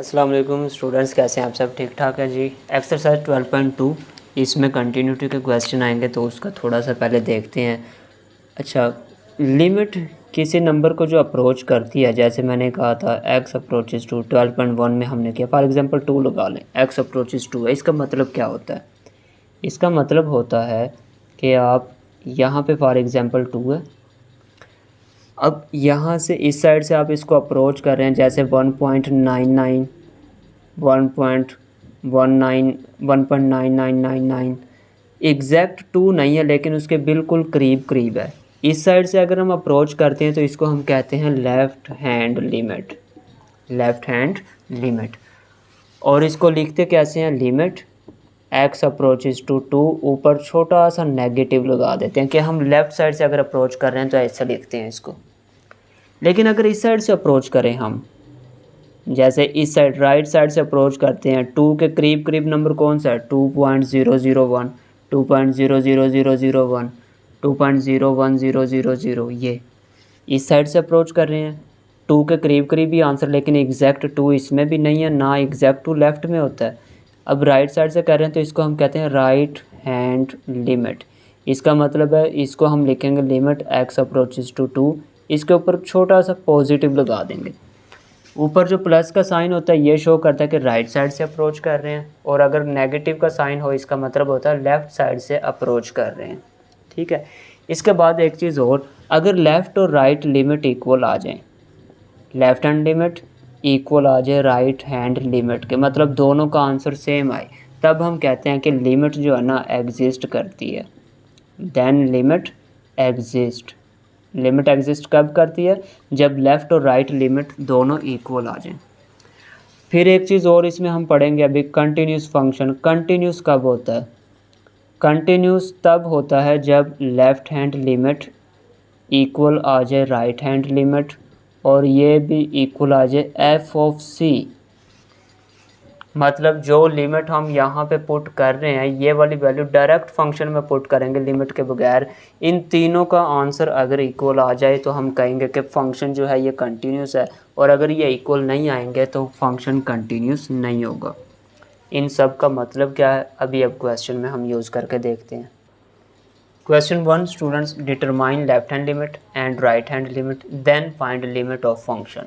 अस्सलाम वालेकुम स्टूडेंट्स, कैसे हैं आप सब? ठीक ठाक है जी। एक्सरसाइज 12.2 इसमें कंटिन्यूटी के क्वेश्चन आएंगे तो उसका थोड़ा सा पहले देखते हैं। अच्छा, लिमिट किसी नंबर को जो अप्रोच करती है, जैसे मैंने कहा था x अप्रोचेस टू 12.1 में हमने किया, फॉर एग्जांपल 2 लगा लें, x अप्रोचेस 2 है। इसका मतलब क्या होता है? इसका मतलब होता है कि आप यहाँ पे फॉर एग्जांपल 2 है, अब यहाँ से इस साइड से आप इसको अप्रोच कर रहे हैं, जैसे 1.99 1.19 1.9999 एग्जैक्ट 2 नहीं है, लेकिन उसके बिल्कुल करीब करीब है। इस साइड से अगर हम अप्रोच करते हैं तो इसको हम कहते हैं left hand limit, left hand limit. और इसको लिखते कैसे हैं? लिमिट x अप्रोचेस टू 2, ऊपर छोटा सा नेगेटिव लगा देते हैं कि हम लेफ़्ट साइड से अगर अप्रोच कर रहे हैं तो ऐसा लिखते हैं इसको। लेकिन अगर इस साइड से अप्रोच करें हम, जैसे इस साइड राइट साइड से अप्रोच करते हैं, 2 के करीब करीब नंबर कौन सा है? 2.001 2.00001 2.01000, ये इस साइड से अप्रोच कर रहे हैं। 2 के करीब करीब ही आंसर, लेकिन एग्जैक्ट 2 इसमें भी नहीं है, ना एग्जैक्ट 2 लेफ़्ट में होता है। अब राइट साइड से कर रहे हैं तो इसको हम कहते हैं राइट हैंड लिमिट। इसका मतलब है इसको हम लिखेंगे लिमिट x अप्रोचेस टू 2, इसके ऊपर छोटा सा पॉजिटिव लगा देंगे। ऊपर जो प्लस का साइन होता है ये शो करता है कि राइट साइड से अप्रोच कर रहे हैं, और अगर नेगेटिव का साइन हो इसका मतलब होता है लेफ़्ट साइड से अप्रोच कर रहे हैं। ठीक है। इसके बाद एक चीज़ और, अगर लेफ़्ट और राइट लिमिट इक्वल आ जाएं, लेफ़्ट हैंड लिमिट इक्वल आ जाए राइट हैंड लिमिट के, मतलब दोनों का आंसर सेम आए, तब हम कहते हैं कि लिमिट जो है ना एग्जिस्ट करती है। Then limit exist. Limit exist कब करती है? जब लेफ़्ट और राइट लिमिट दोनों इक्वल आ जाएं। फिर एक चीज़ और इसमें हम पढ़ेंगे अभी, कंटिन्यूस फंक्शन। कंटिन्यूस कब होता है? कंटिन्यूस तब होता है जब लेफ़्ट हैंड लिमिट इक्वल आ जाए राइट हैंड लिमिट, और ये भी इक्वल आ जाए एफ ऑफ सी। मतलब जो लिमिट हम यहाँ पे पुट कर रहे हैं, ये वाली वैल्यू डायरेक्ट फंक्शन में पुट करेंगे लिमिट के बगैर, इन तीनों का आंसर अगर इक्वल आ जाए तो हम कहेंगे कि फंक्शन जो है ये कंटिन्यूस है, और अगर ये इक्वल नहीं आएंगे तो फंक्शन कंटिन्यूस नहीं होगा। इन सब का मतलब क्या है अभी अब क्वेश्चन में हम यूज़ करके देखते हैं। Question 1, students determine left hand limit and right hand limit, then find limit of function.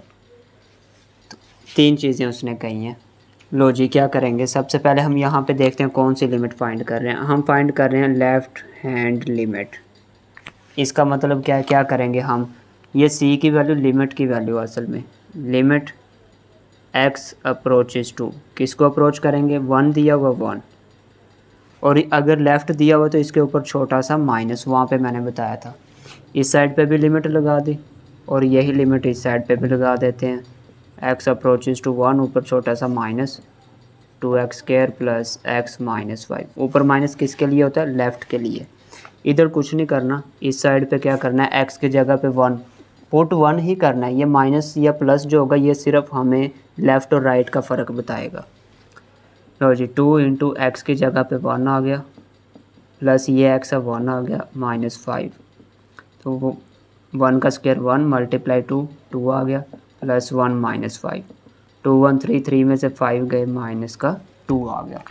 तीन चीज़ें उसने कही हैं। लो जी, क्या करेंगे? सबसे पहले हम यहाँ पे देखते हैं कौन सी लिमिट फाइंड कर रहे हैं। हम फाइंड कर रहे हैं लेफ़्ट हैंड लिमिट। इसका मतलब क्या है? क्या करेंगे हम? ये c की वैल्यू, लिमिट की वैल्यू असल में, लिमिट x अप्रोचेस टू, किसको अप्रोच करेंगे? 1 दिया हुआ 1, और अगर लेफ़्ट दिया हुआ तो इसके ऊपर छोटा सा माइनस, वहाँ पे मैंने बताया था। इस साइड पे भी लिमिट लगा दी, और यही लिमिट इस साइड पे भी लगा देते हैं। x अप्रोचेस टू 1, ऊपर छोटा सा minus 2x² plus x minus 5। ऊपर माइनस किसके लिए होता है? लेफ़्ट के लिए। इधर कुछ नहीं करना, इस साइड पे क्या करना है? x की जगह पे 1 पुट 1 ही करना है। ये माइनस या प्लस जो होगा ये सिर्फ हमें लेफ़्ट और राइट का फ़र्क बताएगा। लो जी, 2 इंटू एक्स की जगह पे 1 आ गया, प्लस ये x अब 1 आ गया माइनस 5, तो वो 1 का स्क्वायर 1 मल्टीप्लाई 2 आ गया, प्लस 1 माइनस 5, 2 1 3, 3 में से 5 गए, माइनस का 2 आ गया।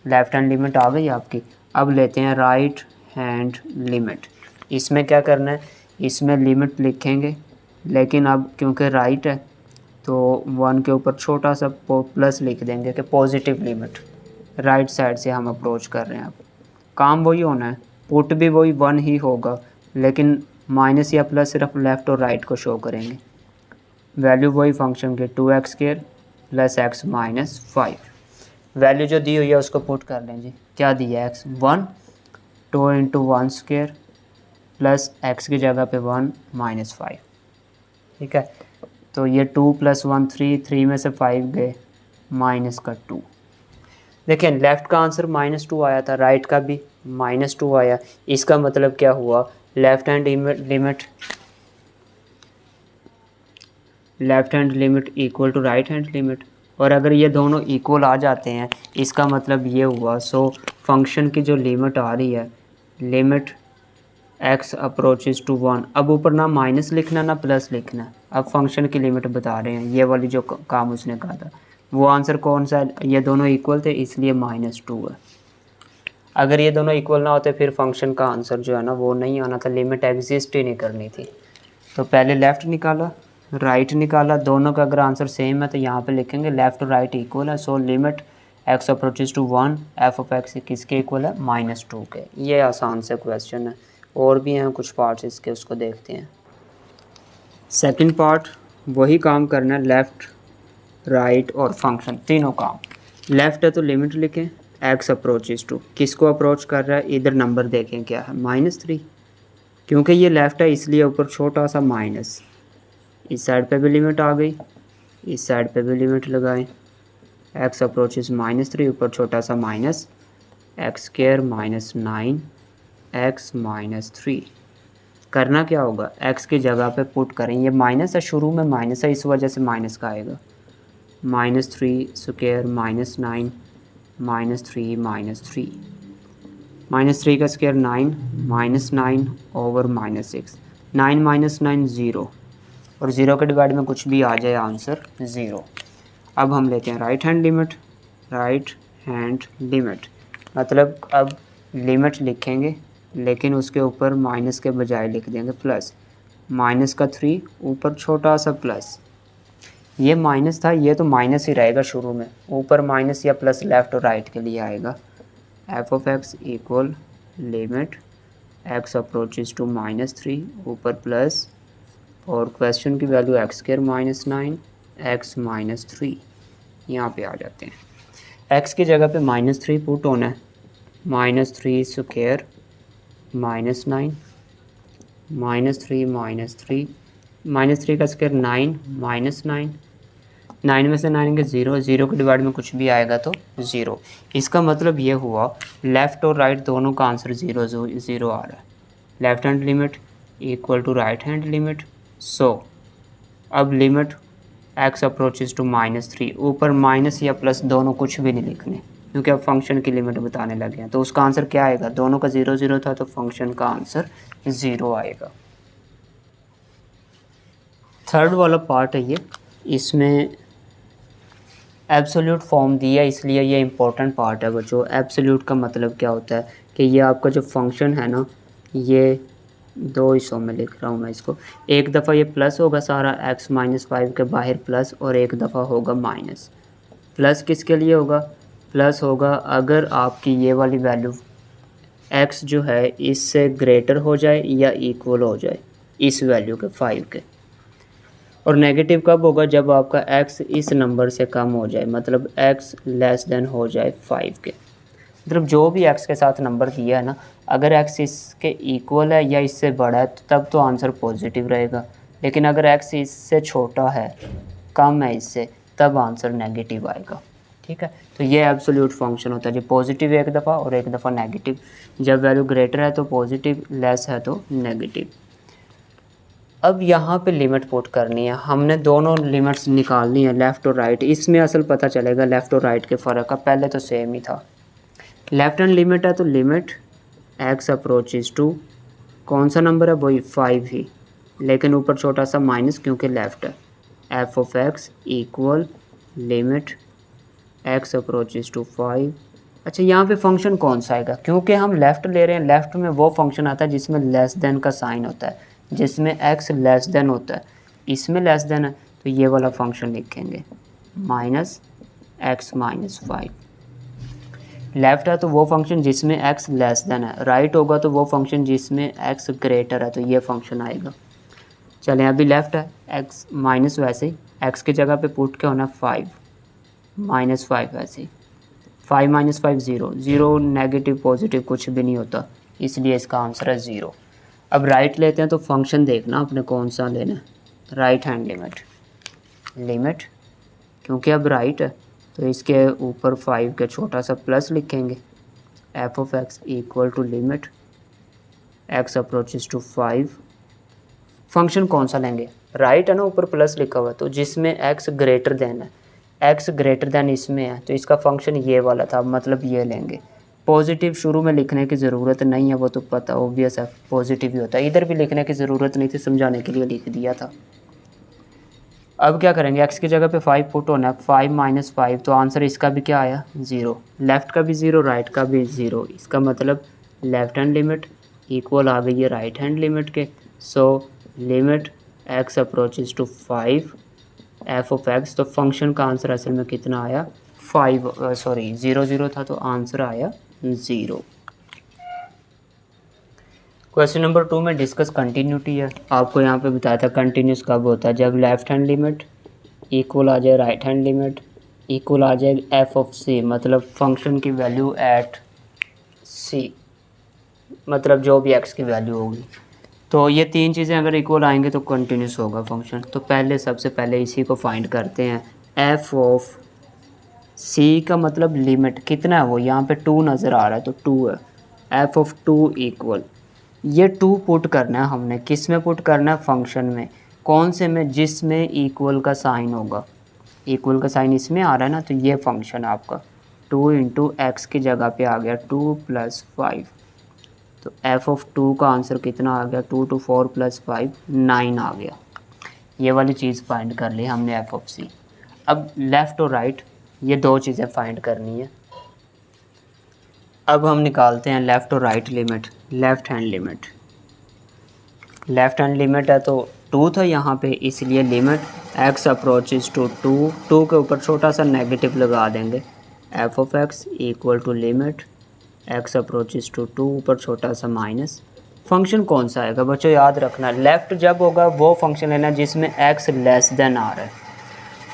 लेफ़्ट हैंड लिमिट आ गई आपकी। अब लेते हैं राइट हैंड लिमिट। इसमें क्या करना है? इसमें लिमिट लिखेंगे, लेकिन अब क्योंकि राइट है तो 1 के ऊपर छोटा सा प्लस लिख देंगे कि पॉजिटिव लिमिट। राइट साइड से हम अप्रोच कर रहे हैं। अब काम वही होना है, पुट भी वही 1 ही होगा, लेकिन माइनस या प्लस सिर्फ लेफ़्ट और राइट को शो करेंगे। वैल्यू वही फंक्शन के 2x² plus x minus 5। Value जो दी हुई है उसको पुट कर लें जी। क्या दिया है? x 1, 2 इंटू 1² प्लस x की जगह पे 1 माइनस 5। ठीक है, तो ये 2 प्लस 1 3, 3 में से 5 गए, माइनस का 2। देखिए, लेफ़्ट का आंसर -2 आया था, राइट का भी -2 आया। इसका मतलब क्या हुआ? Left hand limit equal to right hand limit, और अगर ये दोनों इक्वल आ जाते हैं इसका मतलब ये हुआ, सो फंक्शन की जो लिमिट आ रही है, लिमिट x अप्रोचेस टू 1, अब ऊपर ना माइनस लिखना ना प्लस लिखना, अब फंक्शन की लिमिट बता रहे हैं, ये वाली जो काम उसने कहा था। वो आंसर कौन सा है, ये दोनों इक्वल थे इसलिए -2 है। अगर ये दोनों इक्वल ना होते फिर फंक्शन का आंसर जो है ना वो नहीं आना था, लिमिट एग्जिस्ट ही नहीं करनी थी। तो पहले लेफ़्ट निकाला, राइट निकाला, दोनों का अगर आंसर सेम है तो यहाँ पे लिखेंगे लेफ़्ट और राइट इक्वल है। So limit x approaches to 1 f of x किसके इक्वल है, -2 के। ये आसान से क्वेश्चन है, और भी हैं कुछ पार्ट्स इसके, उसको देखते हैं। सेकंड पार्ट वही काम करना है, लेफ़्ट राइट और फंक्शन तीनों काम। लेफ़्ट है तो लिमिट लिखें x अप्रोचेज टू, किसको अप्रोच कर रहा है, इधर नंबर देखें क्या है -3, क्योंकि ये लेफ़्ट है इसलिए ऊपर छोटा सा माइनस, इस साइड पे भी लिमिट आ गई, इस साइड पे भी लिमिट लगाएं, x अप्रोचेज -3, ऊपर छोटा सा माइनस, x² -9 x -3। करना क्या होगा, x की जगह पे पुट करें, ये माइनस है, शुरू में माइनस है इस वजह से माइनस का आएगा, -3² -9 -3 -3 का स्क्वायर 9 -9 ओवर -6, 9 -9 0, और 0 के डिवाइड में कुछ भी आ जाए आंसर 0। अब हम लेते हैं right hand limit, right hand limit मतलब अब लिमिट लिखेंगे लेकिन उसके ऊपर माइनस के बजाय लिख देंगे प्लस, माइनस का 3 ऊपर छोटा सा प्लस, ये माइनस था ये तो माइनस ही रहेगा शुरू में, ऊपर माइनस या प्लस लेफ़्ट और राइट के लिए आएगा। f of x equal limit x approaches to -3 ऊपर प्लस, और क्वेश्चन की वैल्यू x² -9 x -3, यहाँ पे आ जाते हैं। x की जगह पे -3 पुट होना है, -3² -9 -3 का स्क्वायर 9 -9, 9 में से 9 के 0, 0 के डिवाइड में कुछ भी आएगा तो 0। इसका मतलब ये हुआ लेफ़्ट और राइट दोनों का आंसर 0 0 आ रहा है। Left hand limit equal to right hand limit. So अब लिमिट x अप्रोचेज टू -3, ऊपर माइनस या प्लस दोनों कुछ भी नहीं लिखने क्योंकि अब फंक्शन की लिमिट बताने लगे हैं, तो उसका आंसर क्या आएगा, दोनों का 0 0 था तो फंक्शन का आंसर 0 आएगा। थर्ड वाला पार्ट है ये, इसमें एब्सोल्यूट फॉर्म दिया इसलिए ये इंपॉर्टेंट पार्ट है बच्चों। एब्सोल्यूट का मतलब क्या होता है कि ये आपका जो फंक्शन है ना, ये दो हिस्सों में लिख रहा हूँ मैं इसको, एक दफ़ा ये प्लस होगा सारा x -5 के बाहर प्लस, और एक दफ़ा होगा माइनस। प्लस किसके लिए होगा, प्लस होगा अगर आपकी ये वाली वैल्यू x जो है इससे ग्रेटर हो जाए या इक्वल हो जाए इस वैल्यू के 5 के, और नेगेटिव कब होगा, जब आपका x इस नंबर से कम हो जाए, मतलब x लेस देन हो जाए 5 के। मतलब जो भी x के साथ नंबर दिया है ना, अगर x इसके इक्वल है या इससे बड़ा है तो तब तो आंसर पॉजिटिव रहेगा, लेकिन अगर x इससे छोटा है, कम है इससे, तब आंसर नेगेटिव आएगा। ठीक है, तो ये एब्सोल्यूट फंक्शन होता है जो पॉजिटिव एक दफ़ा और एक दफ़ा नेगेटिव, जब वैल्यू ग्रेटर है तो पॉजिटिव, लेस है तो नेगेटिव। अब यहाँ पे लिमिट पुट करनी है, हमने दोनों लिमिट्स निकालनी है लेफ़्ट और राइट। इसमें असल पता चलेगा लेफ़्ट और राइट के फ़र्क का, पहले तो सेम ही था। लेफ़्ट हैंड लिमिट है तो लिमिट x अप्रोचेज टू, कौन सा नंबर है, वही 5 ही, लेकिन ऊपर छोटा सा माइनस क्योंकि लेफ़्ट है, f of x equal limit x approaches to 5। अच्छा, यहाँ पे फंक्शन कौन सा आएगा, क्योंकि हम लेफ़्ट ले रहे हैं, लेफ़्ट में वो फंक्शन आता है जिसमें लेस देन का साइन होता है, जिसमें x लेस देन होता है, इसमें लेस देन है तो ये वाला फंक्शन लिखेंगे -x -5। लेफ़्ट है तो वो फंक्शन जिसमें x लेस देन है, राइट होगा तो वो फंक्शन जिसमें x ग्रेटर है, तो ये फंक्शन आएगा। चलें, अभी लेफ़्ट है x माइनस, वैसे ही x की जगह पे पुट के होना 5 -5, वैसे ही 5 -5 0, 0 नेगेटिव पॉजिटिव कुछ भी नहीं होता, इसलिए इसका आंसर है 0। अब राइट लेते हैं तो फंक्शन देखना आपने कौन सा लेना है, राइट हैंड लिमिट क्योंकि अब राइट है तो इसके ऊपर 5 के छोटा सा प्लस लिखेंगे, f of x equal to limit x approaches to 5। Function कौन सा लेंगे, राइट है ना, ऊपर प्लस लिखा हुआ, तो जिसमें x ग्रेटर देन है, x ग्रेटर देन इसमें है तो इसका फंक्शन ये वाला था, मतलब ये लेंगे। पॉजिटिव शुरू में लिखने की ज़रूरत नहीं है, वो तो पता ऑब्वियस है पॉजिटिव ही होता है, इधर भी लिखने की ज़रूरत नहीं थी, समझाने के लिए लिख दिया था। अब क्या करेंगे, x की जगह पे 5 पुट होना है, 5 माइनस 5, तो आंसर इसका भी क्या आया 0, लेफ़्ट का भी 0 राइट का भी 0। इसका मतलब लेफ़्ट हैंड लिमिट इक्वल आ गई है राइट हैंड लिमिट के। So limit x approaches to 5 F of X, तो फंक्शन का आंसर असल में कितना आया 5 सॉरी 0 0 था, तो आंसर आया 0। क्वेश्चन नंबर 2 में डिस्कस कंटिन्यूटी है। आपको यहाँ पे बताया था कंटिन्यूस कब होता है, जब लेफ़्ट हैंड लिमिट इक्वल आ जाए राइट हैंड लिमिट इक्वल आ जाए एफ ऑफ सी, मतलब फंक्शन की वैल्यू एट सी, मतलब जो भी एक्स की वैल्यू होगी। तो ये तीन चीज़ें अगर इक्वल आएंगे तो कंटिन्यूस होगा फंक्शन। तो पहले सबसे पहले इसी को फाइंड करते हैं। एफ ऑफ सी का मतलब लिमिट कितना है, वो यहाँ पे 2 नज़र आ रहा है तो 2 है। एफ ऑफ 2 इक्वल, ये 2 पुट करना है हमने, किस में पुट करना है, फंक्शन में। कौन से में, जिसमें इक्वल का साइन होगा। इक्वल का साइन इसमें आ रहा है ना, तो ये फंक्शन आपका 2 इंटू एक्स की जगह पे आ गया 2 + 5। तो एफ ऑफ 2 का आंसर कितना आ गया, 2 to 4 + 5 9 आ गया। ये वाली चीज़ फाइंड कर ली हमने एफ ऑफ सी। अब लेफ़्ट और राइट ये दो चीज़ें फाइंड करनी है। अब हम निकालते हैं लेफ़्ट और right limit. Left hand limit, left hand limit है तो 2 था यहाँ पे, इसलिए लिमिट x अप्रोचेज टू 2 के ऊपर छोटा सा नेगेटिव लगा देंगे। F of X equal to limit x approaches to 2 ऊपर छोटा सा माइनस। फंक्शन कौन सा आएगा बच्चों, याद रखना, लेफ़्ट जब होगा वो फंक्शन लेना जिसमें x लेस देन आ रहा है,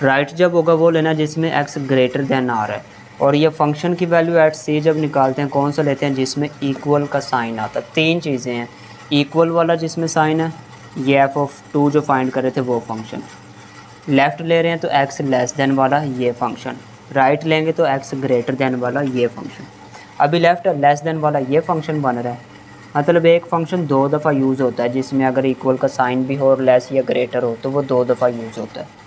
राइट जब होगा वो लेना जिसमें x ग्रेटर देन आ रहा है। और ये फंक्शन की वैल्यू एट सी जब निकालते हैं कौन सा लेते हैं, जिसमें इक्वल का साइन आता है। तीन चीज़ें हैं, इक्वल वाला जिसमें साइन है, ये एफ ऑफ 2 जो फाइंड कर रहे थे वो फंक्शन। लेफ़्ट ले रहे हैं तो x लेस देन वाला ये फंक्शन, राइट लेंगे तो x ग्रेटर देन वाला ये फंक्शन। अभी लेफ़्ट लेस देन वाला ये फंक्शन बन रहा है, मतलब एक फंक्शन 2 दफ़ा यूज़ होता है, जिसमें अगर इक्वल का साइन भी हो और लेस या ग्रेटर हो तो वो 2 दफ़ा यूज़ होता है।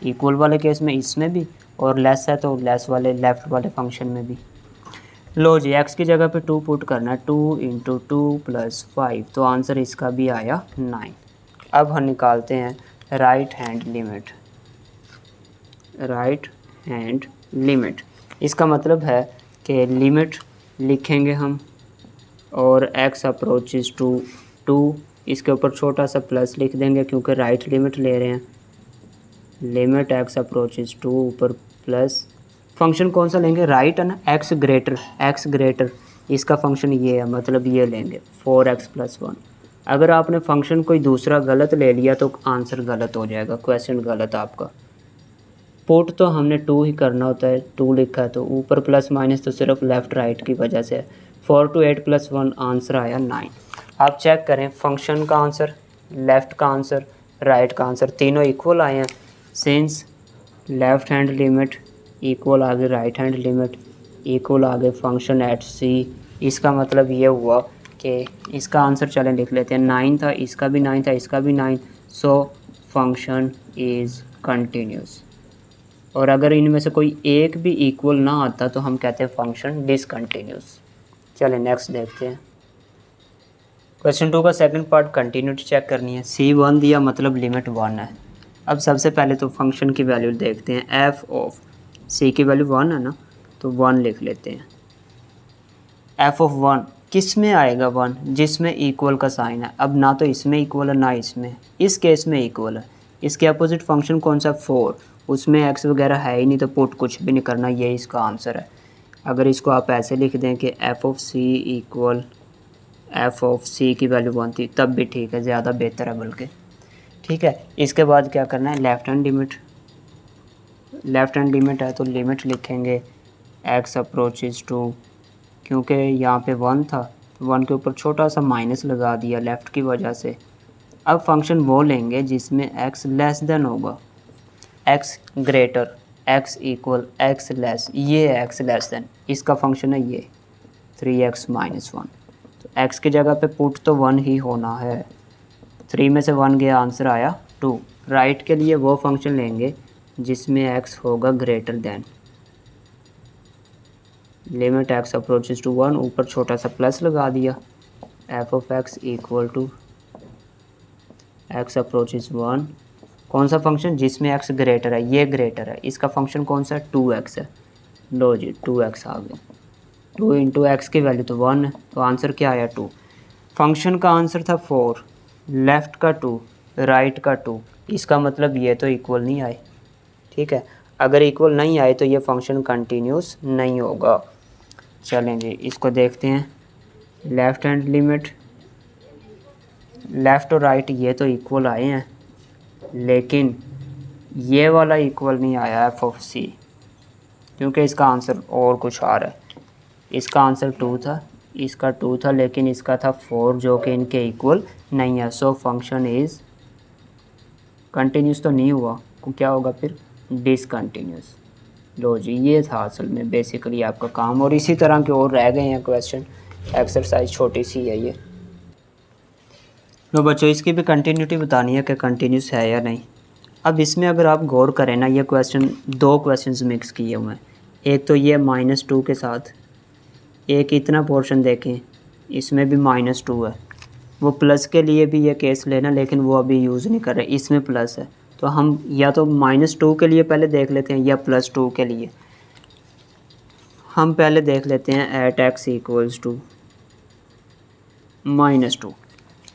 इक्वल वाले केस में इसमें भी, और लेस है तो लेस वाले लेफ़्ट वाले फंक्शन में भी। लो जी, x की जगह पे 2 पुट करना है, 2 इंटू 2 + 5, तो आंसर इसका भी आया 9। अब हम निकालते हैं right hand limit. Right hand limit, इसका मतलब है कि लिमिट लिखेंगे हम और x अप्रोचेज टू 2, इसके ऊपर छोटा सा प्लस लिख देंगे क्योंकि राइट लिमिट ले रहे हैं। लिमिट x अप्रोचेज टू ऊपर प्लस, फंक्शन कौन सा लेंगे, राइट है ना, x ग्रेटर, इसका फंक्शन ये है, मतलब ये लेंगे 4x + 1। अगर आपने फंक्शन कोई दूसरा गलत ले लिया तो आंसर गलत हो जाएगा, क्वेश्चन गलत आपका। पुट तो हमने 2 ही करना होता है, 2 लिखा है तो ऊपर प्लस माइनस तो सिर्फ लेफ़्ट राइट की वजह से है। 4 to 8 + 1 आंसर आया 9। आप चेक करें, फंक्शन का आंसर, लेफ़्ट का आंसर, राइट का आंसर तीनों इक्वल आए हैं। Since left hand limit equal आगे राइट हैंड लिमिट इक्वल आगे फंक्शन एट सी, इसका मतलब ये हुआ कि इसका आंसर चलें लिख लेते हैं, 9 था, इसका भी 9 था, इसका भी 9, सो फंक्शन इज़ कंटिन्यूस। और अगर इनमें से कोई एक भी इक्वल ना आता तो हम कहते हैं फंक्शन डिसकंटिन्यूस। चलें नेक्स्ट देखते हैं। क्वेश्चन 2 का सेकंड पार्ट कंटिन्यूटी चेक करनी है। C1 दिया मतलब लिमिट 1 है। अब सबसे पहले तो फंक्शन की वैल्यू देखते हैं। एफ ऑफ सी की वैल्यू 1 है ना, तो 1 लिख लेते हैं। एफ ऑफ 1 किस में आएगा 1, जिसमें इक्वल का साइन है। अब ना तो इसमें इक्वल है ना इसमें, इस केस में इक्वल है। इसके अपोजिट फंक्शन कौन सा, 4, उसमें x वगैरह है ही नहीं तो पुट कुछ भी नहीं करना, ये इसका आंसर है। अगर इसको आप ऐसे लिख दें कि F of C equal F of C की वैल्यू 1 थी तब भी ठीक है, ज़्यादा बेहतर है बल्कि। ठीक है, इसके बाद क्या करना है, left hand limit. Left hand limit है तो लिमिट लिखेंगे x अप्रोचेज टू, क्योंकि यहाँ पे 1 था, 1 के ऊपर छोटा सा माइनस लगा दिया लेफ़्ट की वजह से। अब फंक्शन वो लेंगे जिसमें x लेस देन होगा, x greater, x equal, x less, ये x लेस देन, इसका फंक्शन है ये 3x - 1। तो x की जगह पे पुट तो 1 ही होना है, 3 में से 1 गया, आंसर आया 2। राइट के लिए वो फंक्शन लेंगे जिसमें x होगा greater than, limit x approaches to 1 ऊपर छोटा सा प्लस लगा दिया, F of x equal to x approaches 1 कौन सा फंक्शन जिसमें x ग्रेटर है, ये ग्रेटर है, इसका फंक्शन कौन सा है 2x है। लो जी 2x आ गया, 2 इंटू एक्स की वैल्यू तो 1 है, तो आंसर क्या आया 2। फंक्शन का आंसर था 4, लेफ़्ट का 2, राइट का 2, इसका मतलब ये तो इक्वल नहीं आए। ठीक है, अगर इक्वल नहीं आए तो ये फंक्शन कंटिन्यूस नहीं होगा। चलें जी इसको देखते हैं। लेफ़्ट हैंड लिमिट, लेफ़्ट और राइट ये तो इक्वल आए हैं, लेकिन ये वाला इक्वल नहीं आया एफ ऑफ सी, क्योंकि इसका आंसर और कुछ आ रहा है। इसका आंसर 2 था, इसका 2 था, लेकिन इसका था 4 जो कि इनके इक्वल नहीं है। सो फंक्शन इज़ कंटिन्यूस तो नहीं हुआ, क्या होगा फिर डिसकंटिन्यूस। लो जी ये था असल में बेसिकली आपका काम, और इसी तरह के और रह गए हैं क्वेश्चन, एक्सरसाइज छोटी सी है ये। लो बच्चों इसकी भी कंटिन्यूटी बतानी है कि कंटिन्यूस है या नहीं। अब इसमें अगर आप गौर करें ना, ये क्वेश्चन 2 क्वेश्चंस मिक्स किए हुए हैं। एक तो ये -2 के साथ, एक इतना पोर्शन देखें इसमें भी -2 है। वो प्लस के लिए भी ये केस लेना, लेकिन वो अभी यूज़ नहीं कर रहे, इसमें प्लस है। तो हम या तो -2 के लिए पहले देख लेते हैं या +2 के लिए। हम पहले देख लेते हैं at x equals to -2।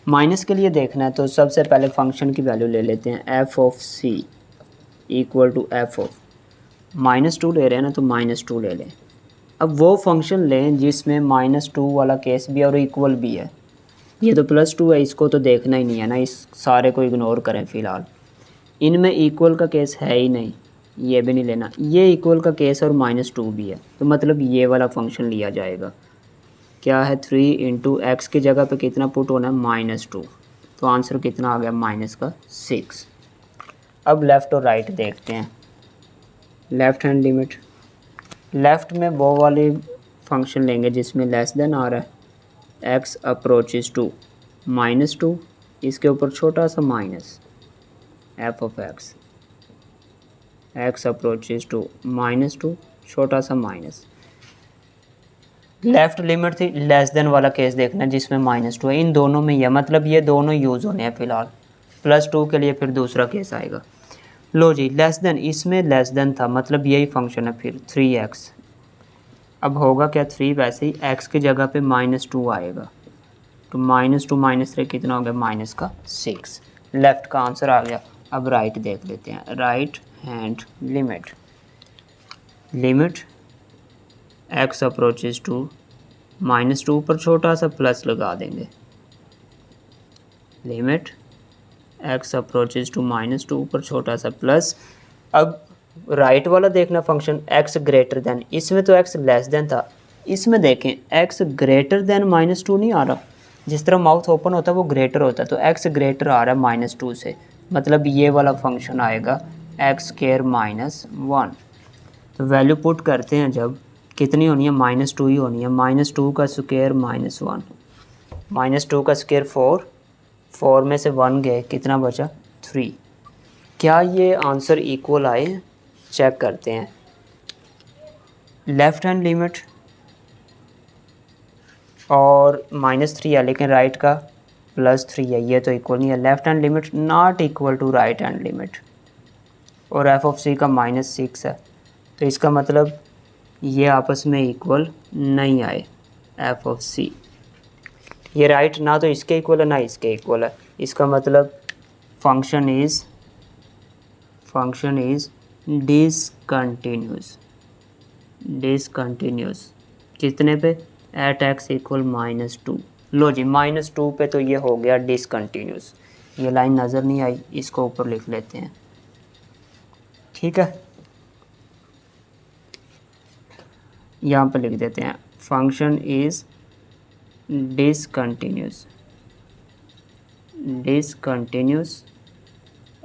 Minus के लिए देखना है तो सबसे पहले फंक्शन की वैल्यू ले लेते हैं, F of C equal to F of -2 ले रहे हैं ना, तो -2 ले लें। अब वो फंक्शन लें जिसमें -2 वाला केस भी है और इक्वल भी है। ये तो +2 है, इसको तो देखना ही नहीं है ना, इस सारे को इग्नोर करें फ़िलहाल। इनमें इक्वल का केस है ही नहीं, ये भी नहीं लेना। ये इक्वल का केस और -2 भी है, तो मतलब ये वाला फंक्शन लिया जाएगा। क्या है 3 इंटू एक्स की जगह पे कितना पुट होना है -2, तो आंसर कितना आ गया -6। अब लेफ़्ट और राइट देखते हैं। लेफ़्ट हैंड लिमिट, लेफ़्ट में वो वाली फंक्शन लेंगे जिसमें लेस देन आ रहा है, x अप्रोचेस टू -2, इसके ऊपर छोटा सा minus, F of x approaches to -2 छोटा सा माइनस। लेफ़्ट लिमिट थी, लेस देन वाला केस देखना जिसमें -2 है। इन दोनों में यह मतलब ये दोनों यूज़ होने हैं फ़िलहाल। +2 के लिए फिर दूसरा केस आएगा। लो जी लेस देन, इसमें लेस देन था, मतलब यही फंक्शन है फिर 3x। अब होगा क्या 3, वैसे ही x की जगह पे -2 आएगा, तो -2 -3 कितना हो गया -6। लेफ़्ट का आंसर आ गया। अब राइट देख लेते हैं। Right hand limit, limit x approaches to -2 पर छोटा सा प्लस लगा देंगे, लिमिट x अप्रोचेस टू -2 पर छोटा सा प्लस। अब राइट वाला देखना फंक्शन x ग्रेटर देन, इसमें तो x लेस देन था, इसमें देखें x ग्रेटर देन -2 नहीं आ रहा। जिस तरह माउथ ओपन होता है वो ग्रेटर होता है, तो x ग्रेटर आ रहा है -2 से, मतलब ये वाला फंक्शन आएगा x² -1। तो वैल्यू पुट करते हैं जब, कितनी होनी है -2 ही होनी है। -2 का स्क्वायर -1, -2 का स्क्वायर 4 में से 1 गए, कितना बचा 3। क्या ये आंसर इक्वल आए, चेक करते हैं। लेफ़्ट हैंड लिमिट और -3 है, लेकिन राइट का +3 है, ये तो इक्वल नहीं है। Left hand limit not equal to right hand limit, और एफ ऑफ सी का -6 है, तो इसका मतलब ये आपस में इक्वल नहीं आए। एफ ऑफ सी, ये राइट ना तो इसके इक्वल है ना इसके इक्वल है, इसका मतलब फंक्शन इज़ डिसकंटिन्यूस। डिसकंटिन्यूस कितने पे, एट x इक्वल -2। लो जी -2 पे तो ये हो गया डिसकंटिन्यूस। ये लाइन नज़र नहीं आई, इसको ऊपर लिख लेते हैं, ठीक है। यहाँ पर लिख देते हैं function is discontinuous, discontinuous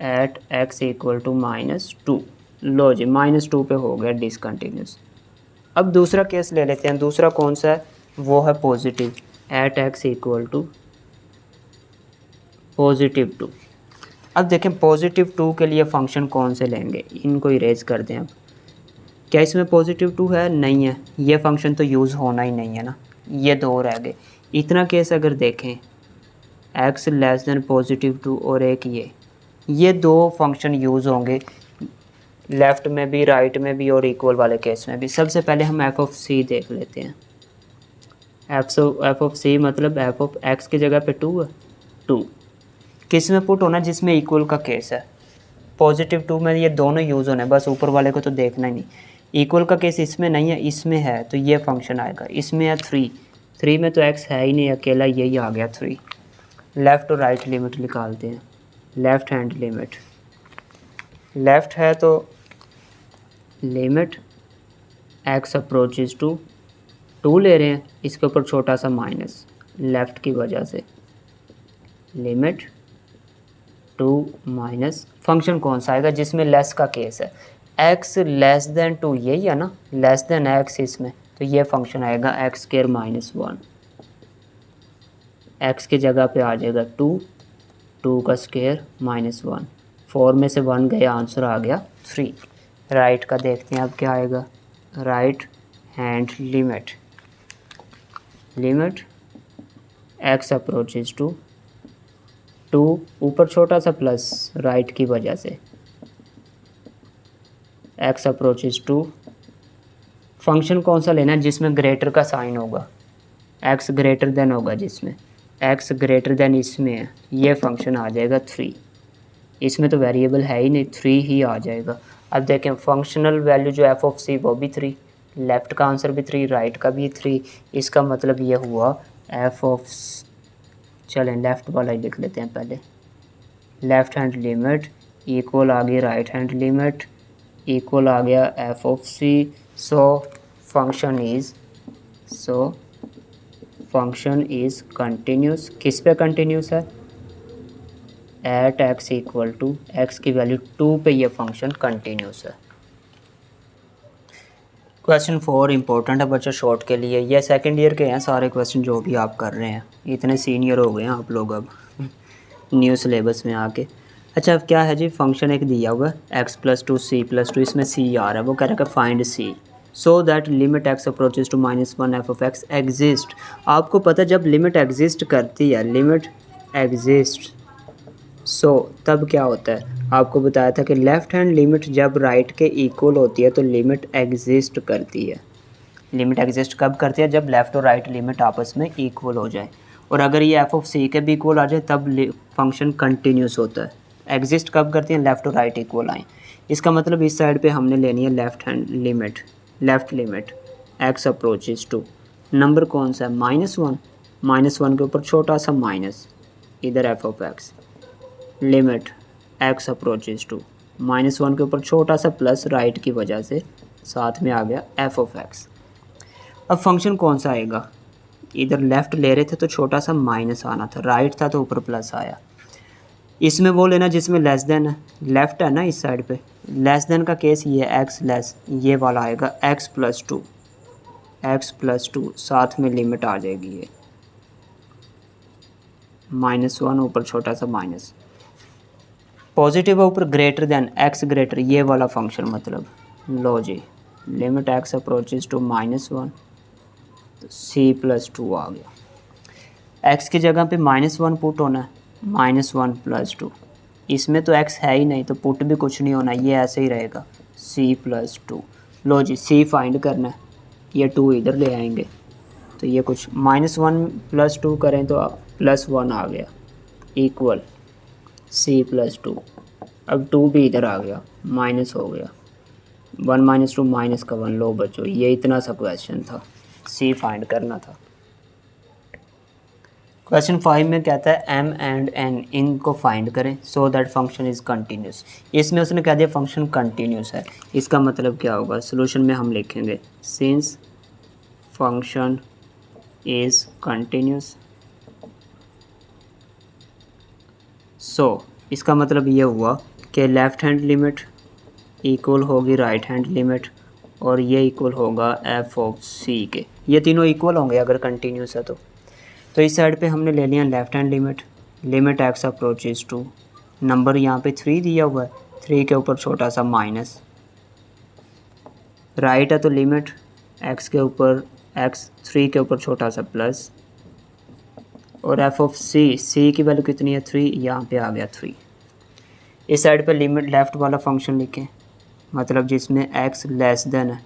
at x equal to -2। लो जी -2 पे हो गया डिसकंटिन्यूस। अब दूसरा केस ले लेते हैं। दूसरा कौन सा है, वो है positive, at x equal to +2। अब देखें +2 के लिए फ़ंक्शन कौन से लेंगे, इनको इरेज कर दें। अब क्या इसमें +2 है, नहीं है, ये फंक्शन तो यूज़ होना ही नहीं है ना, ये 2 रह गए। इतना केस अगर देखें x लेस देन +2 और एक ये, ये दो फंक्शन यूज़ होंगे लेफ़्ट में भी, राइट में भी और इक्वल वाले केस में भी। सबसे पहले हम एफ ऑफ सी देख लेते हैं। एफ ऑफ सी मतलब एफ ऑफ एक्स की जगह पे 2 है। 2 किस में पुट होना, जिसमें इक्वल का केस है। पॉजिटिव 2 में ये दोनों यूज़ होने, बस ऊपर वाले को तो देखना ही नहीं। इक्वल का केस इसमें नहीं है, इसमें है, तो ये फंक्शन आएगा। इसमें है 3 में तो एक्स है ही नहीं, अकेला यही आ गया 3। लेफ़्ट और राइट लिमिट निकालते हैं। लेफ़्ट हैंड लिमिट, लेफ़्ट है तो लिमिट एक्स अप्रोचेज टू 2 ले रहे हैं, इसके ऊपर छोटा सा माइनस लेफ़्ट की वजह से। लिमिट 2 माइनस फंक्शन कौन सा आएगा जिसमें लेस का केस है। एक्स लेस देन 2 यही है ना, लेस देन एक्स इसमें, तो ये फंक्शन आएगा एक्स स्क्वायर माइनस 1। एक्स की जगह पे आ जाएगा 2 का स्क्वायर माइनस 1। 4 में से 1 गया, आंसर आ गया 3। राइट का देखते हैं अब क्या आएगा। Right hand limit, limit X approaches to 2 ऊपर छोटा सा प्लस राइट की वजह से, एक्स अप्रोचेज टू फंक्शन कौन सा लेना है जिसमें ग्रेटर का साइन होगा, एक्स ग्रेटर देन होगा, जिसमें एक्स ग्रेटर देन इसमें है, ये फंक्शन आ जाएगा 3। इसमें तो वेरिएबल है ही नहीं, 3 ही आ जाएगा। अब देखें फंक्शनल वैल्यू जो एफ ऑफ सी वो भी 3, लेफ़्ट का आंसर भी 3, राइट का भी 3। इसका मतलब ये हुआ एफ ऑफ, चलें लेफ़्ट वाला ही लिख लेते हैं पहले। लेफ़्ट हैंड लिमिट इक्वल आ गई राइट हैंड लिमिट, इक्वल आ गया F of C. So function is continuous. किस पे कंटिन्यूस है, at X equal to X की वैल्यू 2 पे ये फंक्शन कंटिन्यूस है। क्वेश्चन 4 इंपॉर्टेंट है बच्चों शॉर्ट के लिए। ये सेकंड ईयर के हैं सारे क्वेश्चन जो भी आप कर रहे हैं, इतने सीनियर हो गए हैं आप लोग अब न्यू सिलेबस में आके। अच्छा अब क्या है जी, फंक्शन एक दिया हुआ है x+2 c+2, इसमें c आ रहा है, वो कह रहा है कि find c so that limit X approaches to -1 F of X exist. आपको पता है जब लिमिट एग्जिस्ट करती है, लिमिट एग्जिस्ट तब क्या होता है, आपको बताया था कि लेफ़्ट हैंड लिमिट जब राइट के इक्वल होती है तो लिमिट एग्जिस्ट करती है। लिमिट एग्जिस्ट कब करती है, जब लेफ़्ट और राइट लिमिट आपस में इक्वल हो जाए, और अगर ये एफ ऑफ सी के भी इक्वल आ जाए तब फंक्शन कंटिन्यूस होता है। एग्जिस्ट कब करती है, लेफ़्ट और राइट इक्वल आए। इसका मतलब इस साइड पे हमने लेनी है left hand limit, left limit X approaches to number कौन सा है -1 के ऊपर छोटा सा माइनस, इधर F of X, limit X approaches to -1 के ऊपर छोटा सा प्लस राइट की वजह से साथ में आ गया एफ ऑफ एक्स। अब फंक्शन कौन सा आएगा, इधर लेफ़्ट ले रहे थे तो छोटा सा माइनस आना था, राइट था तो ऊपर प्लस आया। इसमें वो लेना जिसमें लेस देन है, लेफ़्ट है ना इस साइड पे, लेस देन का केस ये एक्स लेस, ये वाला आएगा x+2 साथ में लिमिट आ जाएगी ये -1 ऊपर छोटा सा माइनस, पॉजिटिव है ऊपर ग्रेटर देन एक्स ग्रेटर, ये वाला फंक्शन मतलब लो जी, लिमिट एक्स अप्रोचेज टू -1 तो c+2 आ गया। x की जगह पे -1 पुट होना है, -1+2, इसमें तो x है ही नहीं तो पुट भी कुछ नहीं होना, ये ऐसे ही रहेगा c+2। लो जी c फाइंड करना है, ये 2 इधर ले आएंगे तो ये कुछ -1+2 करें तो +1 आ गया इक्वल c+2। अब 2 भी इधर आ गया, माइनस हो गया, 1 - 2 -1। लो बच्चों ये इतना सा क्वेश्चन था, c फाइंड करना था। क्वेश्चन 5 में कहता है m एंड n इनको फाइंड करें सो दैट फंक्शन इज़ कंटिन्यूस। इसमें उसने कह दिया फंक्शन कंटिन्यूस है, इसका मतलब क्या होगा, सोल्यूशन में हम लिखेंगे सिंस फंक्शन इज़ कंटिन्यूस। इसका मतलब ये हुआ कि लेफ़्ट हैंड लिमिट इक्वल होगी राइट हैंड लिमिट और ये इक्वल होगा एफ ऑफ सी के, ये तीनों इक्वल होंगे अगर कंटिन्यूस है तो इस साइड पे हमने ले लिया left hand limit, limit X approaches to, number यहाँ पे 3 दिया हुआ है, 3 के ऊपर छोटा सा माइनस, राइट है तो लिमिट एक्स के ऊपर एक्स 3 के ऊपर छोटा सा प्लस, और एफ ऑफ सी की वैल्यू कितनी है 3, यहाँ पे आ गया 3। इस साइड पे लिमिट लेफ़्ट वाला फंक्शन लिखें, मतलब जिसमें x लेस देन है,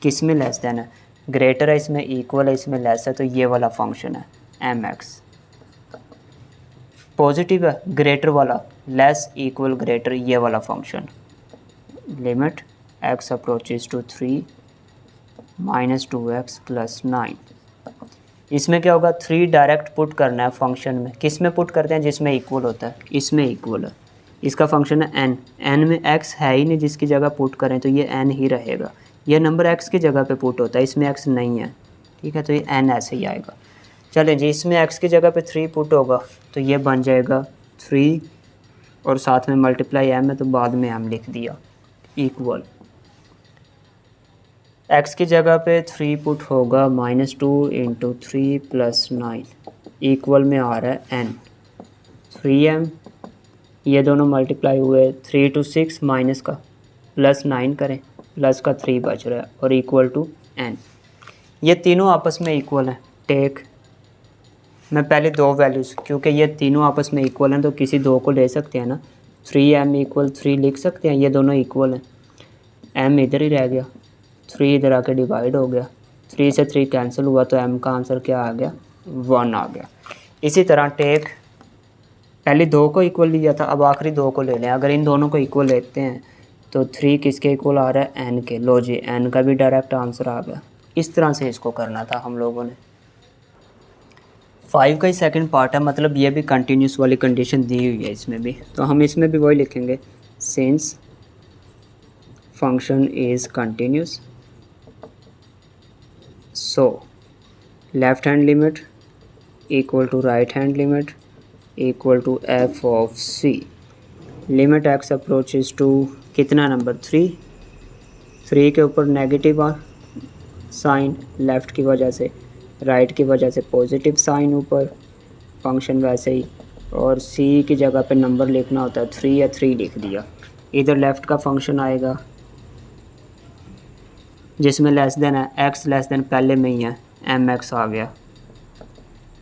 किस में लेस देन है, ग्रेटर है इसमें, इक्वल है इसमें, लेस है, तो ये वाला फंक्शन है mx। पॉजिटिव है ग्रेटर वाला, लेस इक्वल ग्रेटर, ये वाला function. Limit x approaches to 3 minus 2x plus 9। इसमें क्या होगा, 3 डायरेक्ट पुट करना है फंक्शन में। किस में पुट करते हैं, जिसमें इक्वल होता है, इसमें इक्वल है। इसका फंक्शन है n, n में x है ही नहीं जिसकी जगह पुट करें तो ये n ही रहेगा। ये नंबर x की जगह पे पुट होता है, इसमें x नहीं है, ठीक है, तो ये n ऐसे ही आएगा। चलें जी, इसमें x की जगह पे 3 पुट होगा तो ये बन जाएगा 3 और साथ में मल्टीप्लाई m है तो बाद में m लिख दिया, इक्वल। x की जगह पे 3 पुट होगा -2 इंटू 3 प्लस 9, इक्वल में आ रहा है n, 3m, ये दोनों मल्टीप्लाई हुए 3 to 6 माइनस का प्लस 9 करें, प्लस का 3 बच रहा है और इक्वल टू n। ये तीनों आपस में इक्वल हैं। टेक, मैं पहले 2 वैल्यूज़, क्योंकि ये तीनों आपस में इक्वल हैं तो किसी 2 को ले सकते हैं ना, 3m इक्वल 3 लिख सकते हैं, ये दोनों इक्वल हैं। m इधर ही रह गया, 3 इधर आके डिवाइड हो गया, 3 से 3 कैंसिल हुआ तो m का आंसर क्या आ गया, 1 आ गया। इसी तरह टेक, पहले 2 को इक्वल लिया था, अब आखिरी 2 को ले लें। अगर इन दोनों को इक्वल लेते हैं तो 3 किसके इक्वल आ रहा है, n के। लो जी, n का भी डायरेक्ट आंसर आ गया। इस तरह से इसको करना था हम लोगों ने। 5 का ही सेकंड पार्ट है, मतलब ये भी कंटिन्यूस वाली कंडीशन दी हुई है इसमें भी, तो हम इसमें भी वही लिखेंगे, since function is continuous so left hand limit equal to right hand limit equal to f of c। Limit x approaches to कितना नंबर 3 के ऊपर नेगेटिव साइन लेफ़्ट की वजह से, राइट की वजह से पॉजिटिव साइन ऊपर, फंक्शन वैसे ही, और c की जगह पे नंबर लिखना होता है 3 या 3 लिख दिया। इधर लेफ़्ट का फंक्शन आएगा जिसमें लेस देन है, x लेस देन पहले में ही है, mx आ गया।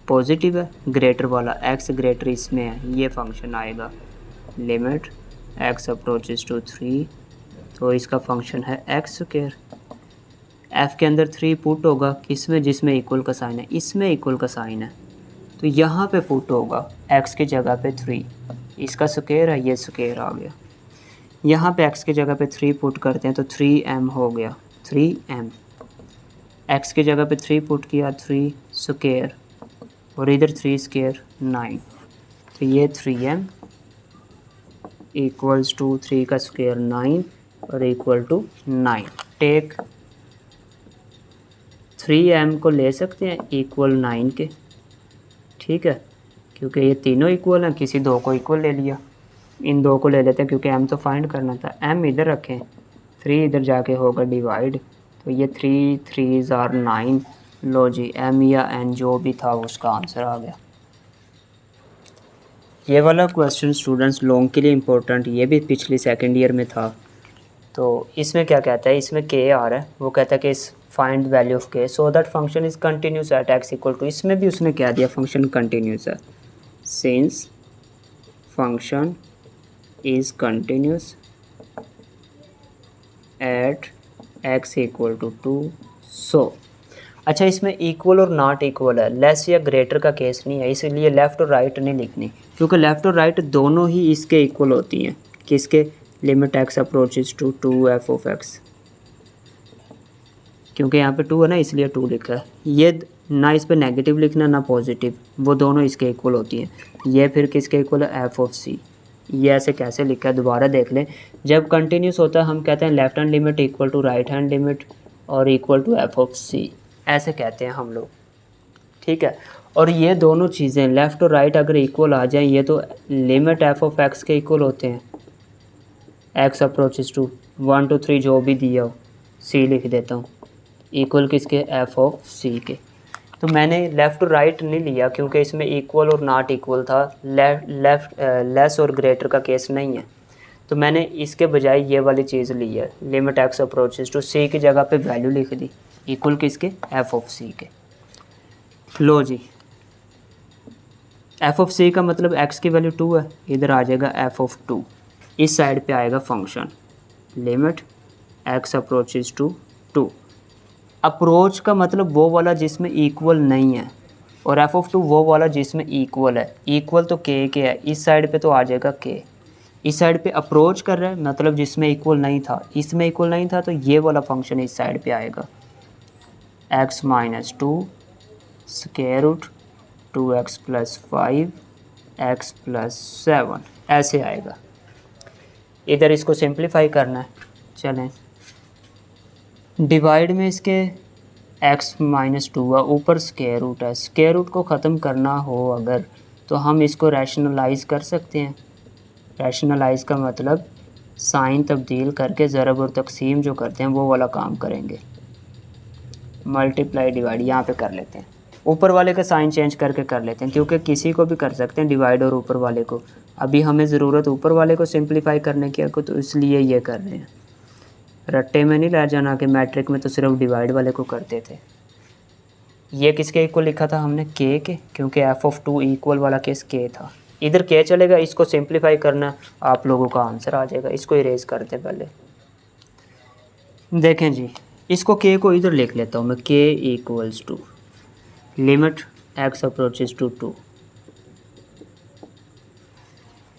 पॉजिटिव है ग्रेटर वाला, x ग्रेटर इसमें है, ये फंक्शन आएगा। लिमिट x अप्रोचेज टू 3, तो इसका फंक्शन है x स्क्वायर। f के अंदर 3 पुट होगा किसमें, जिसमें इक्वल का साइन है, इसमें इक्वल का साइन है तो यहाँ पे पुट होगा x की जगह पे 3, इसका स्क्वायर है, ये स्क्वायर आ गया। यहाँ पे x की जगह पे 3 पुट करते हैं तो 3m हो गया, 3m। x की जगह पे 3 पुट किया, 3 स्क्वायर, और इधर 3 स्क्वायर 9, तो ये 3m इक्वल्स टू 3 का स्क्वायर 9 और इक्वल टू 9। टेक 3m को ले सकते हैं इक्वल 9 के, ठीक है, क्योंकि ये तीनों इक्वल हैं, किसी 2 को इक्वल ले लिया, इन 2 को ले लेते हैं क्योंकि m तो फाइंड करना था। m इधर रखें, 3 इधर जाके होगा डिवाइड, तो ये 3 3s are 9। Low ji, m या n जो भी था उसका आंसर आ गया। ये वाला क्वेश्चन स्टूडेंट्स लॉन्ग के लिए इम्पोर्टेंट, ये भी पिछली सेकंड ईयर में था। तो इसमें क्या कहता है, इसमें k आ रहा है, वो कहता है कि इस find value of k so that function is continuous at x equal to, इसमें भी उसने क्या दिया, फंक्शन कंटिन्यूस है। Since function is continuous at x equal to 2 so. अच्छा, इसमें इक्वल और नॉट इक्वल है, लेस या ग्रेटर का केस नहीं है, इसलिए लेफ़्ट और राइट नहीं लिखनी, क्योंकि लेफ़्ट और राइट दोनों ही इसके इक्वल होती हैं। किसके, limit x approaches to 2f of x, क्योंकि यहाँ पे 2 है ना इसलिए 2 लिखा है। ये ना इस पे नेगेटिव लिखना ना पॉजिटिव, वो दोनों इसके इक्वल होती हैं। ये फिर किसके इक्वल है, f ऑफ c। ये ऐसे कैसे लिखा है दोबारा देख लें। जब कंटिन्यूस होता है हम कहते हैं left hand limit equal to right hand limit और equal to f of c, ऐसे कहते हैं हम लोग, ठीक है। और ये दोनों चीज़ें लेफ़्ट और राइट अगर इक्वल आ जाएं, ये तो लिमिट f ऑफ x के इक्वल होते हैं। x अप्रोचेज टू 1 to 3 जो भी दिया हो, c लिख देता हूँ, इक्वल किसके, f ऑफ c के। तो मैंने लेफ़्ट और राइट नहीं लिया क्योंकि इसमें इक्वल और नॉट इक्वल था, लेस और ग्रेटर का केस नहीं है, तो मैंने इसके बजाय ये वाली चीज़ ली है, limit x approaches to c की जगह पे वैल्यू लिख दी, इक्वल किसके, f ऑफ c के। लो जी, f ऑफ c का मतलब x की वैल्यू 2 है, इधर आ जाएगा f ऑफ 2, इस साइड पे आएगा function limit x approaches to 2। Approach का मतलब वो वाला जिसमें इक्वल नहीं है और f ऑफ 2 वो वाला जिसमें इक्वल है। इक्वल तो k के है, इस साइड पे तो आ जाएगा k। इस साइड पे अप्रोच कर रहा है मतलब जिसमें इक्वल नहीं था, इसमें इक्वल नहीं था तो ये वाला फंक्शन इस साइड पे आएगा x minus 2 square root 2x plus 5 x plus 7 ऐसे आएगा। इधर इसको सिंप्लीफाई करना है। चलें, डिवाइड में इसके x माइनस 2 है, ऊपर स्क्वायर रूट है। स्क्वायर रूट को ख़त्म करना हो अगर तो हम इसको रैशनलाइज़ कर सकते हैं। रैशनलाइज़ का मतलब साइन तब्दील करके ज़रब और तकसीम जो करते हैं वो वाला काम करेंगे। मल्टीप्लाई डिवाइड यहाँ पे कर लेते हैं, ऊपर वाले का साइन चेंज करके कर लेते हैं क्योंकि किसी को भी कर सकते हैं डिवाइड और ऊपर वाले को। अभी हमें ज़रूरत ऊपर वाले को सिंप्लीफाई करने की है तो इसलिए ये कर रहे हैं। रट्टे में नहीं रह जाना कि मैट्रिक में तो सिर्फ डिवाइड वाले को करते थे। ये किसके इक्वल लिखा था हमने k के, क्योंकि f ऑफ 2 इक्वल वाला केस k था। इधर k चलेगा, इसको सिंप्लीफाई करना आप लोगों का आंसर आ जाएगा। इसको इरेज करते पहले। देखें जी, इसको k को इधर लिख लेता हूँ मैं, k equals to limit x approaches to 2।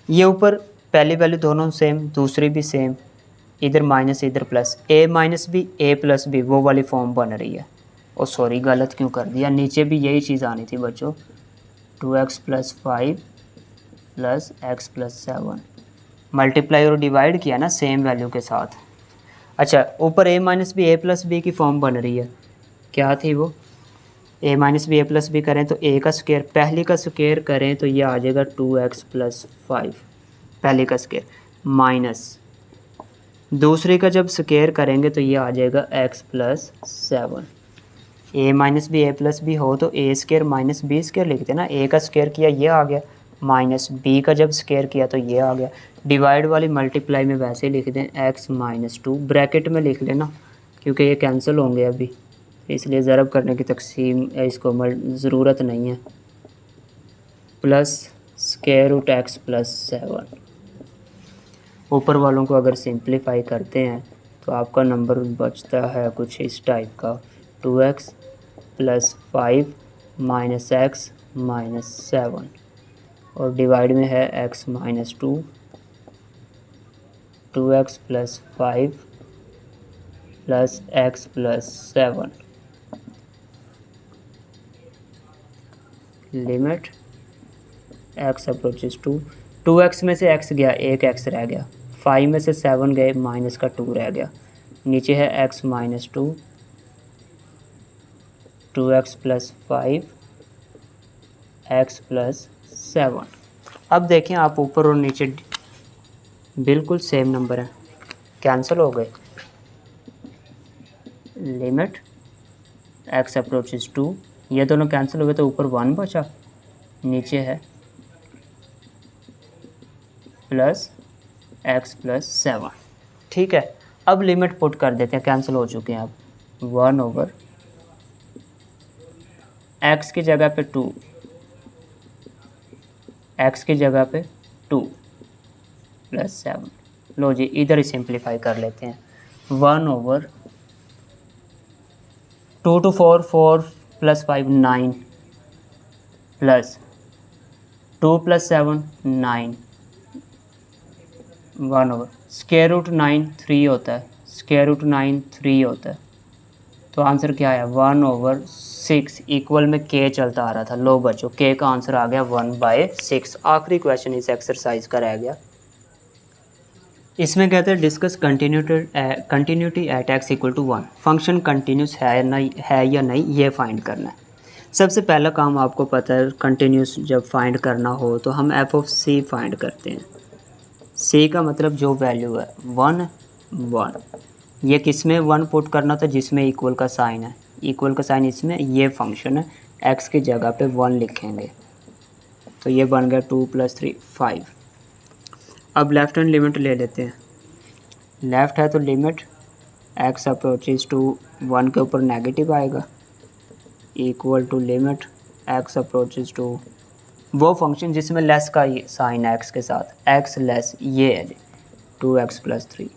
ये ऊपर पहली वैल्यू दोनों सेम, दूसरी भी सेम, इधर माइनस इधर plus, a minus b a plus b वो वाली फॉर्म बन रही है। और सॉरी गलत क्यों कर दिया, नीचे भी यही चीज़ आनी थी बच्चों, 2x plus 5 plus x plus 7। Multiply और डिवाइड किया ना सेम वैल्यू के साथ। अच्छा, ऊपर a minus b a plus b की फॉर्म बन रही है, क्या थी वो, a minus b a plus b करें तो a का स्क्वायर, पहली का स्क्वायर करें तो ये आ जाएगा 2x प्लस 5 पहले का स्क्वायर, माइनस दूसरे का जब स्क्वायर करेंगे तो ये आ जाएगा x plus 7। a minus b a plus b हो तो a square minus b square लिखते हैं ना, a का स्क्वायर किया ये आ गया, माइनस b का जब स्क्वायर किया तो ये आ गया। डिवाइड वाली मल्टीप्लाई में वैसे लिख दें x माइनस 2, ब्रैकेट में लिख लेना क्योंकि ये कैंसिल होंगे अभी, इसलिए ज़रब करने की तकसीम इसको ज़रूरत नहीं है, plus square root x plus 7। ऊपर वालों को अगर सिंप्लीफाई करते हैं तो आपका नंबर बचता है कुछ इस टाइप का, 2x plus 5 minus x minus 7 और डिवाइड में है x minus 2, 2x plus 5 plus x plus 7 limit x approaches to 2x में से x गया, एक x रह गया, 5 में से 7 गए, माइनस का 2 रह गया, नीचे है x minus 2, 2x plus 5 x plus 7। अब देखें आप ऊपर और नीचे बिल्कुल सेम नंबर हैं, कैंसिल हो गए। लिमिट x अप्रोचेज 2, ये दोनों कैंसिल हो गए तो ऊपर 1 बचा, नीचे है प्लस x प्लस 7। ठीक है, अब लिमिट पुट कर देते हैं, कैंसिल हो चुके हैं अब। 1 ओवर x की जगह पे 2, x की जगह पे 2 प्लस 7। लो जी, इधर ही सिंप्लीफाई कर लेते हैं। 1 over 2 to 4 4 plus 5 9 plus 2 plus 7 9, 1 over square root 9 3 होता है, स्क्वायर रूट 9 3 होता है, तो आंसर क्या है 1 ओवर 6 इक्वल में k चलता आ रहा था। लो बच्चों, k का आंसर आ गया 1/6। आखिरी क्वेश्चन इस एक्सरसाइज का रह गया, इसमें कहते हैं discuss continuity at x equal to 1। Function continuous है या नहीं ये फाइंड करना है। सबसे पहला काम आपको पता है, कंटिन्यूस जब फाइंड करना हो तो हम f ऑफ c फाइंड करते हैं। c का मतलब जो वैल्यू है 1 1, ये किस में 1 पुट करना था, जिसमें इक्वल का साइन है, इक्वल का साइन इसमें, ये फंक्शन है, x की जगह पे 1 लिखेंगे तो ये बन गया 2 + 3 5। अब लेफ़्ट हैंड लिमिट ले लेते हैं, लेफ़्ट है तो लिमिट x अप्रोचेज टू 1 के ऊपर नेगेटिव आएगा equal to limit x approaches to वो फंक्शन जिसमें लेस का साइन है x के साथ, x लेस ये है जी, 2x+3,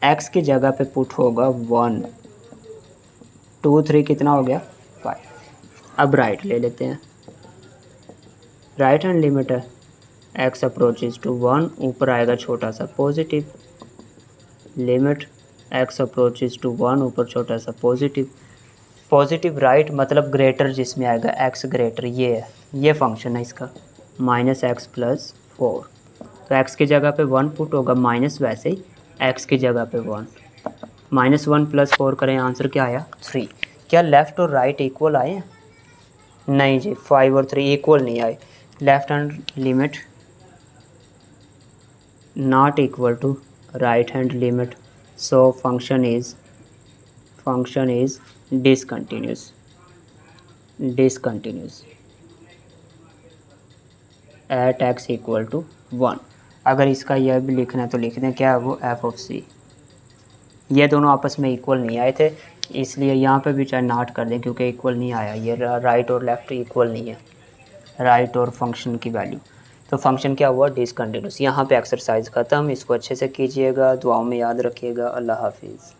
x की जगह पे पुट होगा 1, 2 3 कितना हो गया 5। अब राइट ले लेते हैं, राइट हैंड लिमिट है x अप्रोचेज टू 1, ऊपर आएगा छोटा सा positive, limit x approaches to 1, ऊपर छोटा सा पॉजिटिव। पॉजिटिव राइट मतलब ग्रेटर जिसमें आएगा x ग्रेटर, ये है, ये फंक्शन है इसका, -x+4। तो x की जगह पे 1 पुट होगा, माइनस वैसे ही x की जगह पे 1, -1+4 करें, आंसर क्या आया 3। क्या लेफ़्ट और राइट इक्वल आए हैं? नहीं जी, 5 और 3 इक्वल नहीं आए। Left hand limit not equal to right hand limit, so function is discontinuous at x equal to 1। अगर इसका यह भी लिखना है तो लिख दें, क्या है वो, f(c). ये दोनों आपस में इक्वल नहीं आए थे, इसलिए यहाँ पे भी चाहे नॉट कर दें क्योंकि इक्वल नहीं आया, ये राइट और लेफ़्ट इक्वल नहीं है, राइट और फंक्शन की वैल्यू। तो फंक्शन क्या हुआ, डिसकंटिन्यूस। यहाँ पे एक्सरसाइज ख़त्म, इसको अच्छे से कीजिएगा, दुआओं में याद रखिएगा। अल्लाह हाफिज़।